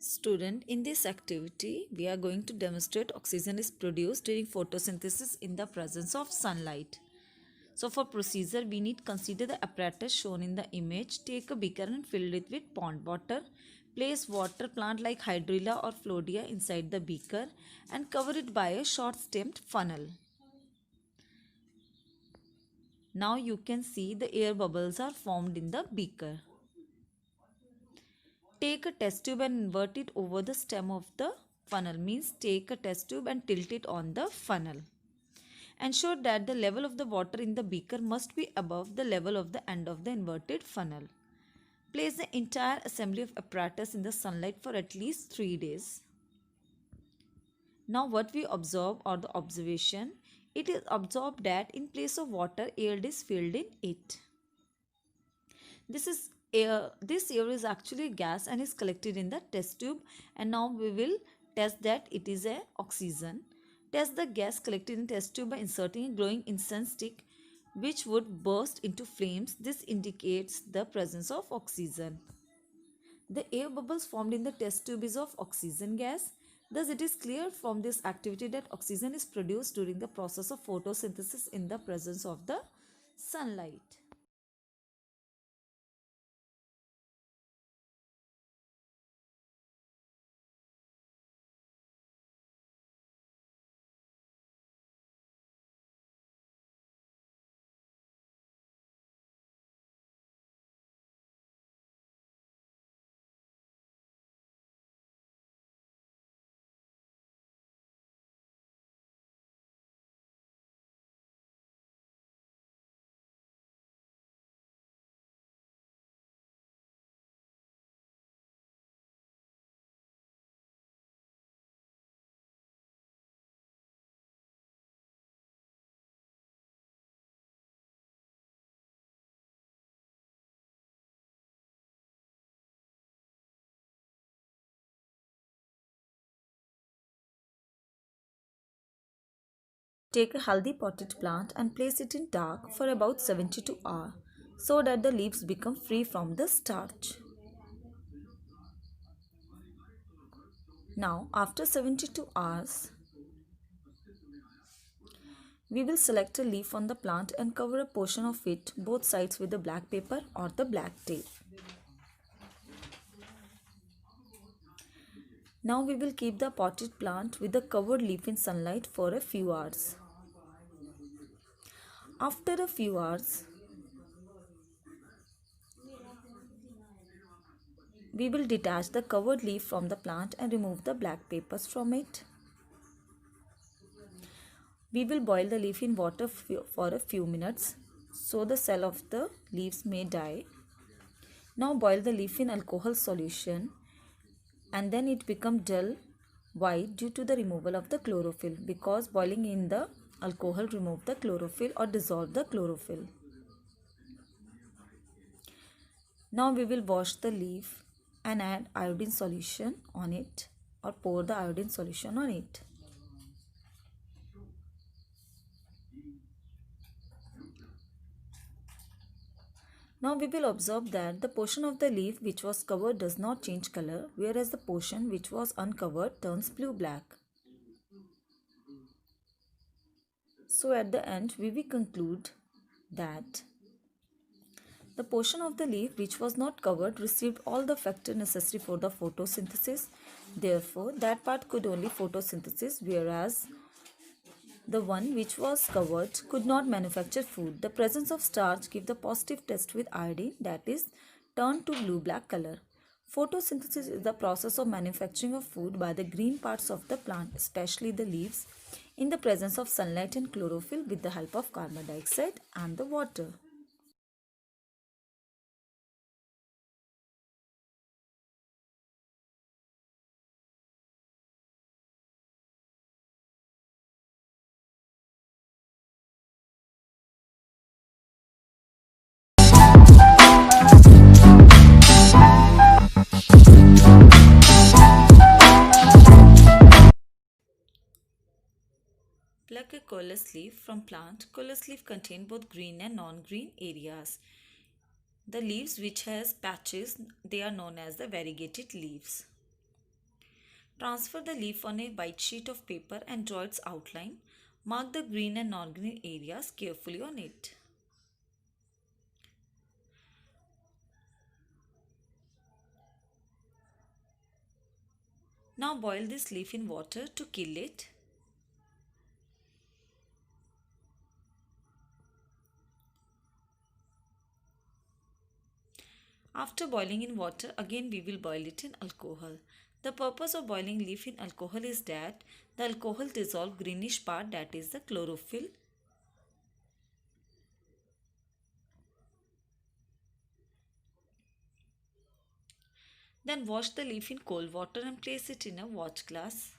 Student, in this activity, we are going to demonstrate oxygen is produced during photosynthesis in the presence of sunlight. So for procedure, we need consider the apparatus shown in the image. Take a beaker and fill it with pond water. Place water plant like hydrilla or Flodia inside the beaker and cover it by a short-stemmed funnel. Now you can see the air bubbles are formed in the beaker. Take a test tube and invert it over the stem of the funnel. Means take a test tube and tilt it on the funnel. Ensure that the level of the water in the beaker must be above the level of the end of the inverted funnel. Place the entire assembly of apparatus in the sunlight for at least 3 days. Now what we observe or the observation, it is observed that in place of water, air is filled in it. This air is actually gas and is collected in the test tube, and now we will test that it is a oxygen. Test the gas collected in test tube by inserting a glowing incense stick which would burst into flames. This indicates the presence of oxygen. The air bubbles formed in the test tube is of oxygen gas. Thus it is clear from this activity that oxygen is produced during the process of photosynthesis in the presence of the sunlight. Take a healthy potted plant and place it in dark for about 72 hours so that the leaves become free from the starch. Now, after 72 hours, we will select a leaf on the plant and cover a portion of it both sides with the black paper or the black tape. Now we will keep the potted plant with the covered leaf in sunlight for a few hours. After a few hours, we will detach the covered leaf from the plant and remove the black papers from it. We will boil the leaf in water for a few minutes so the cell of the leaves may die. Now boil the leaf in alcohol solution and then it become dull white due to the removal of the chlorophyll, because boiling in the alcohol remove the chlorophyll or dissolve the chlorophyll. Now we will wash the leaf and add iodine solution on it or pour the iodine solution on it. Now we will observe that the portion of the leaf which was covered does not change color, whereas the portion which was uncovered turns blue-black. So at the end we will conclude that the portion of the leaf which was not covered received all the factors necessary for the photosynthesis. Therefore, that part could only photosynthesis, whereas the one which was covered could not manufacture food. The presence of starch gives the positive test with iodine, that is turned to blue-black color. Photosynthesis is the process of manufacturing of food by the green parts of the plant, especially the leaves, in the presence of sunlight and chlorophyll with the help of carbon dioxide and the water. Pluck a coleus leaf from plant. Coleus leaf contain both green and non-green areas. The leaves which has patches, they are known as the variegated leaves. Transfer the leaf on a white sheet of paper and draw its outline. Mark the green and non-green areas carefully on it. Now boil this leaf in water to kill it. After boiling in water, again we will boil it in alcohol. The purpose of boiling leaf in alcohol is that the alcohol dissolve greenish part, that is the chlorophyll. Then wash the leaf in cold water and place it in a watch glass.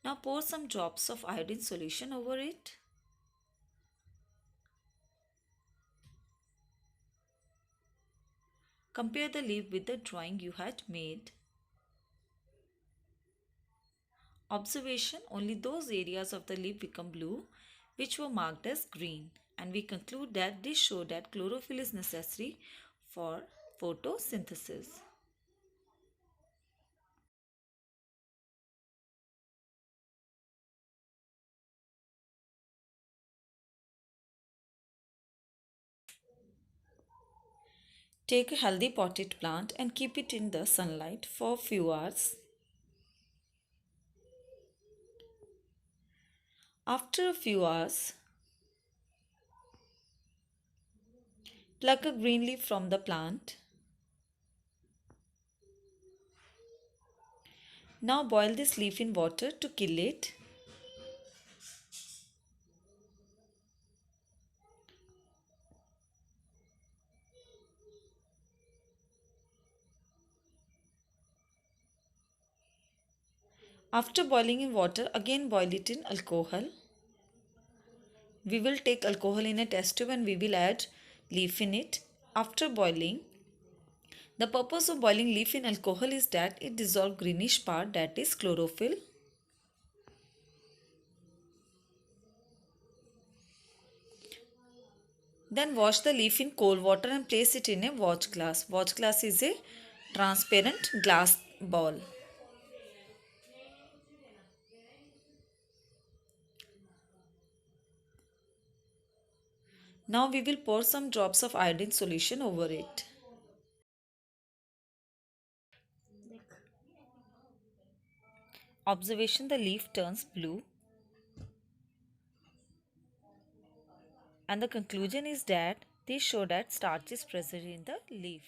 Now pour some drops of iodine solution over it. Compare the leaf with the drawing you had made. Observation: only those areas of the leaf become blue which were marked as green, and we conclude that this shows that chlorophyll is necessary for photosynthesis. Take a healthy potted plant and keep it in the sunlight for a few hours. After a few hours, pluck a green leaf from the plant. Now boil this leaf in water to kill it. After boiling in water, again boil it in alcohol. We will take alcohol in a test tube and we will add leaf in it. After boiling, the purpose of boiling leaf in alcohol is that it dissolves greenish part, that is chlorophyll. Then wash the leaf in cold water and place it in a watch glass. Watch glass is a transparent glass ball. Now we will pour some drops of iodine solution over it. Observation: the leaf turns blue, and the conclusion is that they show that starch is present in the leaf.